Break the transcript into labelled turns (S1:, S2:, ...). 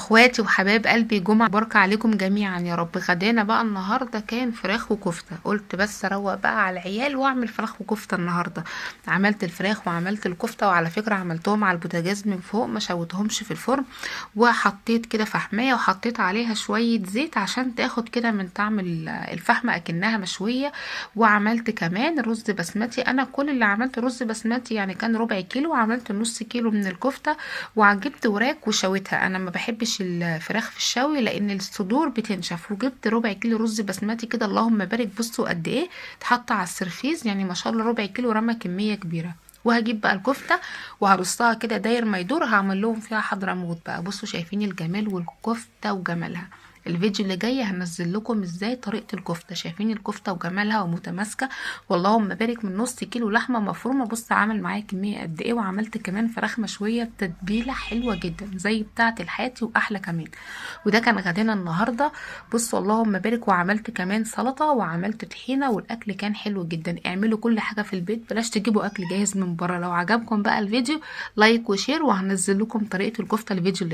S1: اخواتي وحبايب قلبي، جمعة مباركة عليكم جميعا يا رب. غدانا بقى النهارده كان فراخ وكفتة. قلت بس اروق بقى على العيال واعمل فراخ وكفتة النهارده. عملت الفراخ وعملت الكفتة، وعلى فكرة عملتهم على البوتاجاز من فوق، ما شوتهمش في الفرن. وحطيت كده فحمية وحطيت عليها شوية زيت عشان تاخد كده من طعم الفحمة اكنها مشوية. وعملت كمان رز بسمتي. انا كل اللي عملت رز بسمتي يعني كان ربع كيلو، وعملت نص كيلو من الكفتة. وجبت وراك وشويتها. انا ما بحبش الفراخ في الشوي لان الصدور بتنشف. وجبت ربع كيلو رز بسمتي كده، اللهم بارك. بصوا قد ايه اتحط على السرفيز، يعني ما شاء الله ربع كيلو رمى كمية كبيرة. وهجيب بقى الكفتة وهرصها كده داير ما يدور، هعمل لهم فيها حضرموت بقى. بصوا شايفين الجمال والكفتة وجمالها. الفيديو اللي جاي هنزل لكم ازاي طريقة الكفتة. شايفين الكفتة وجمالها ومتماسكة، واللهم بارك. من نص كيلو لحمة مفرومة. بص عامل معايا كمية قد ايه. وعملت كمان فراخ مشوية بتتبيلة حلوة جدا زي بتاعة الحاتي واحلى كمان. وده كان غدانا النهاردة. بص اللهم بارك. وعملت كمان سلطة وعملت طحينة، والاكل كان حلو جدا. اعملوا كل حاجة في البيت، بلاش تجيبوا اكل جاهز من بره. لو عجبكم بقى الفيديو لايك وشير، وهنزل لكم طريقة الكفتة الفيديو اللي